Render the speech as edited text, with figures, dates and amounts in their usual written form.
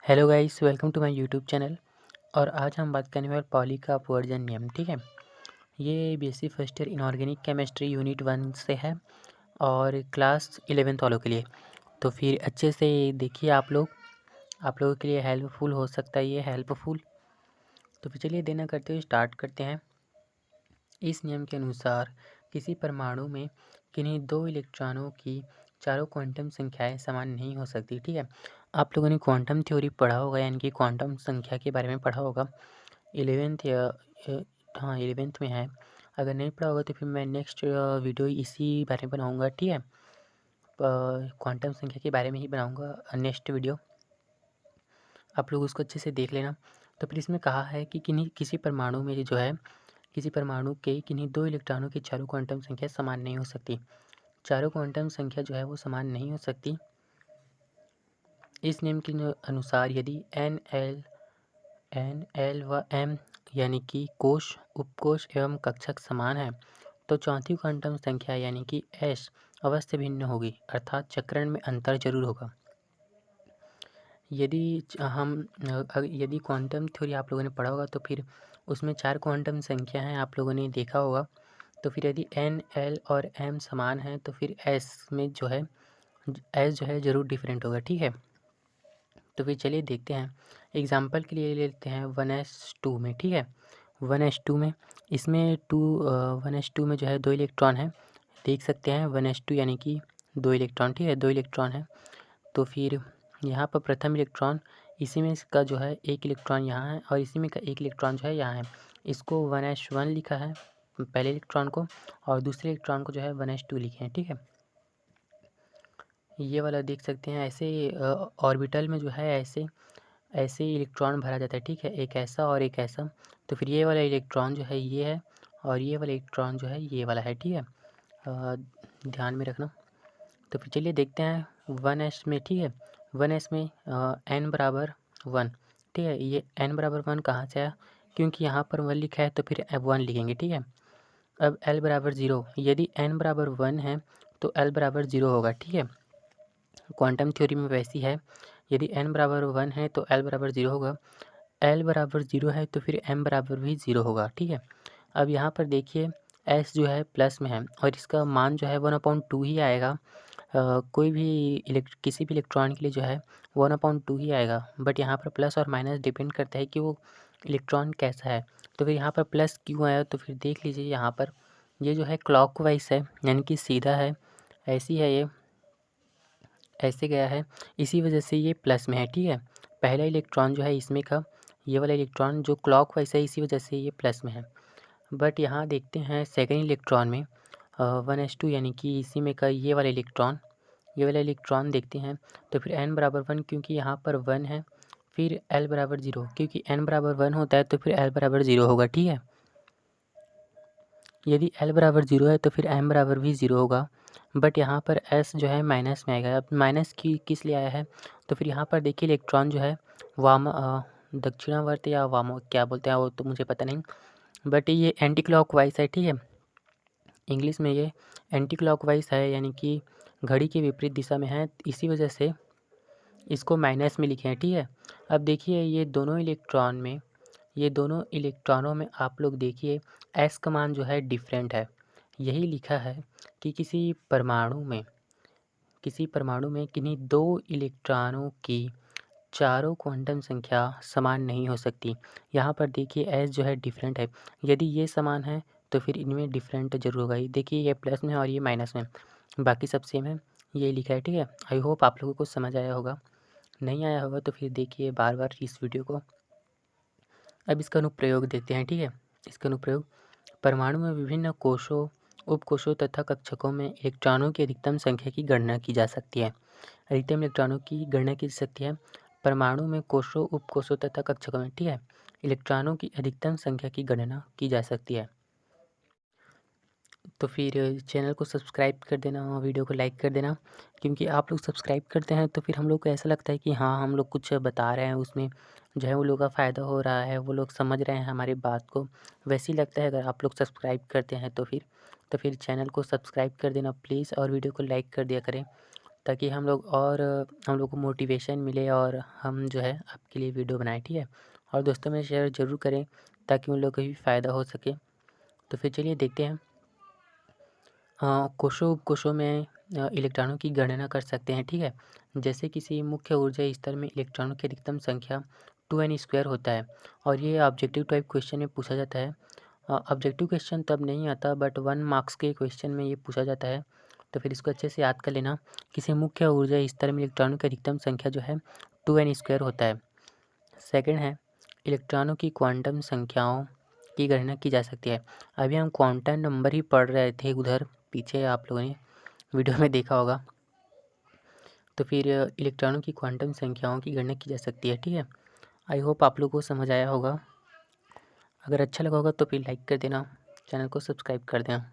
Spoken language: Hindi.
Hello guys, welcome to my YouTube channel. और आज हम बात करने वाले पॉली का अपवर्जन नियम। ठीक है, ये BSc first year inorganic chemistry unit 1 से है और क्लास 11th वालों के लिए। तो फिर अच्छे से देखिए आप लोगों के लिए हेल्पफुल हो सकता है ये हेल्पफुल। तो फिर चलिए देना करते हुए स्टार्ट करते हैं। इस नियम के अनुसार किसी परमाणु में किन्हीं दो इलेक्ट्रॉनों की चारों क्वांटम संख्याएं समान नहीं हो सकती। ठीक है, आप लोगों ने क्वांटम थ्योरी पढ़ा होगा, यानी कि क्वांटम संख्या के बारे में पढ़ा होगा 11th या हाँ 11th में है। अगर नहीं पढ़ा होगा तो फिर मैं नेक्स्ट वीडियो इसी बारे में बनाऊँगा। ठीक है, क्वांटम संख्या के बारे में ही बनाऊँगा नेक्स्ट वीडियो, आप लोग उसको अच्छे से देख लेना। तो फिर इसमें कहा है कि किसी परमाणु में जो है, किसी परमाणु के किन्हीं दो इलेक्ट्रॉनों की चारों क्वांटम संख्या समान नहीं हो सकती। चारों क्वांटम संख्या जो है वो समान नहीं हो सकती। इस नियम के अनुसार यदि एन एल व एम यानी कि कोश, उपकोश एवं कक्षक समान है तो चौथी क्वांटम संख्या यानी कि एस अवश्य भिन्न होगी, अर्थात चक्रण में अंतर जरूर होगा। यदि क्वांटम थ्योरी आप लोगों ने पढ़ा होगा तो फिर उसमें 4 क्वांटम संख्या हैं, आप लोगों ने देखा होगा। तो फिर यदि एन एल और एम समान हैं तो फिर एस जो है ज़रूर डिफरेंट होगा। ठीक है, तो फिर चलिए देखते हैं। एग्जाम्पल के लिए ले लेते हैं 1s2 में। ठीक है, 1s2 में इसमें 1s2 में जो है 2 इलेक्ट्रॉन है, देख सकते हैं 1s2 यानी कि 2 इलेक्ट्रॉन। ठीक है, 2 इलेक्ट्रॉन है। तो फिर यहाँ पर प्रथम इलेक्ट्रॉन, इसी में इसका जो है 1 इलेक्ट्रॉन यहाँ है और इसी में का 1 इलेक्ट्रॉन जो है यहाँ है। इसको 1s1 लिखा है पहले इलेक्ट्रॉन को, और दूसरे इलेक्ट्रॉन को जो है 1s2 लिखे हैं। ठीक है, ये वाला देख सकते हैं। ऐसे ऑर्बिटल में जो है ऐसे ऐसे इलेक्ट्रॉन भरा जाता है। ठीक है, एक ऐसा और एक ऐसा। तो फिर ये वाला इलेक्ट्रॉन जो है ये है और ये वाला इलेक्ट्रॉन जो है ये वाला है। ठीक है, ध्यान में रखना। तो फिर चलिए देखते हैं 1s में। ठीक है, 1s में n बराबर 1। ठीक है, ये n बराबर 1 कहाँ से आया, क्योंकि यहाँ पर 1 लिखा है तो फिर 1 लिखेंगे। ठीक है, अब l बराबर 0, यदि n बराबर 1 है तो l बराबर 0 होगा। ठीक है, क्वांटम थ्योरी में वैसी है, यदि n बराबर 1 है तो l बराबर 0 होगा, l बराबर 0 है तो फिर m बराबर भी 0 होगा। ठीक है, अब यहाँ पर देखिए s जो है प्लस में है और इसका मान जो है 1/2 ही आएगा। कोई भी किसी भी इलेक्ट्रॉन के लिए जो है 1/2 ही आएगा, बट यहाँ पर प्लस और माइनस डिपेंड करता है कि वो इलेक्ट्रॉन कैसा है। तो फिर यहाँ पर प्लस क्यों आया, तो फिर देख लीजिए यहाँ पर ये जो है क्लॉकवाइज है, यानी कि सीधा है, ऐसी है, ये ऐसे गया है, इसी वजह से ये प्लस में है। ठीक है, पहला इलेक्ट्रॉन जो है इसमें का, ये वाला इलेक्ट्रॉन जो क्लॉकवाइज है, इसी वजह से ये प्लस में है। बट यहाँ देखते हैं सेकेंड इलेक्ट्रॉन में 1s2 यानी कि इसी में का ये वाला इलेक्ट्रॉन देखते हैं। तो फिर n बराबर 1, क्योंकि यहाँ पर 1 है, फिर l बराबर 0, क्योंकि n बराबर 1 होता है तो फिर l बराबर 0 होगा। ठीक है, यदि l बराबर 0 है तो फिर m बराबर भी 0 होगा, बट यहाँ पर s जो है माइनस में आएगा। अब माइनस किस लिए आया है, तो फिर यहाँ पर देखिए इलेक्ट्रॉन जो है दक्षिणावर्त या वाम क्या बोलते हैं वो तो मुझे पता नहीं, बट ये एंटी क्लॉकवाइज है। ठीक है, इंग्लिश में ये एंटी क्लॉकवाइज है, यानी कि घड़ी के विपरीत दिशा में है, इसी वजह से इसको माइनस में लिखे हैं। ठीक है, अब देखिए ये दोनों इलेक्ट्रॉनों में आप लोग देखिए s का मान जो है डिफरेंट है। यही लिखा है कि किसी परमाणु में किन्हीं दो इलेक्ट्रॉनों की चारों क्वांटम संख्या समान नहीं हो सकती। यहाँ पर देखिए s जो है डिफरेंट है, यदि ये समान है तो फिर इनमें डिफरेंट जरूर होगा। ये देखिए ये प्लस में और ये माइनस में, बाकी सब सेम है, ये लिखा है। ठीक है, आई होप आप लोगों को समझ आया होगा, नहीं आया होगा तो फिर देखिए बार बार इस वीडियो को। अब इसका अनुप्रयोग देखते हैं। ठीक है, इसका अनुप्रयोग, परमाणु में विभिन्न कोशों, उपकोशों तथा कक्षकों में इलेक्ट्रॉनों की अधिकतम संख्या की गणना की जा सकती है। अधिकतम इलेक्ट्रॉनों की गणना की जा सकती है परमाणु में कोशों, उपकोशों तथा कक्षकों में। ठीक है, इलेक्ट्रॉनों की अधिकतम संख्या की गणना की जा सकती है। तो फिर चैनल को सब्सक्राइब कर देना और वीडियो को लाइक कर देना, क्योंकि आप लोग सब्सक्राइब करते हैं तो फिर हम लोग को ऐसा लगता है कि हाँ हम लोग कुछ बता रहे हैं, उसमें जो है वो लोग का फ़ायदा हो रहा है, वो लोग समझ रहे हैं हमारी बात को, वैसे ही लगता है अगर आप लोग सब्सक्राइब करते हैं तो फिर चैनल को सब्सक्राइब कर देना प्लीज़ और वीडियो को लाइक कर दिया करें, ताकि हम लोग को मोटिवेशन मिले और हम जो है आपके लिए वीडियो बनाएँ, ठीक है? और दोस्तों में शेयर ज़रूर करें ताकि उन लोगों को भी फ़ायदा हो सके। तो फिर चलिए देखते हैं। कोशों उपकोशों में इलेक्ट्रॉनों की गणना कर सकते हैं, ठीक है? जैसे किसी मुख्य ऊर्जा स्तर में इलेक्ट्रॉनों की अधिकतम संख्या 2n² होता है और ये ऑब्जेक्टिव टाइप क्वेश्चन में पूछा जाता है। ऑब्जेक्टिव क्वेश्चन तब नहीं आता बट 1 मार्क्स के क्वेश्चन में ये पूछा जाता है, तो फिर इसको अच्छे से याद कर लेना। किसी मुख्य ऊर्जा स्तर में इलेक्ट्रॉनों की अधिकतम संख्या जो है 2n² होता है। सेकंड है, इलेक्ट्रॉनों की क्वांटम संख्याओं की गणना की जा सकती है। अभी हम क्वांटम नंबर ही पढ़ रहे थे उधर पीछे, आप लोगों ने वीडियो में देखा होगा। तो फिर इलेक्ट्रॉनों की क्वांटम संख्याओं की गणना की जा सकती है, ठीक है? आई होप आप लोगों को समझ आया होगा। अगर अच्छा लगा होगा तो फिर लाइक कर देना, चैनल को सब्सक्राइब कर देना।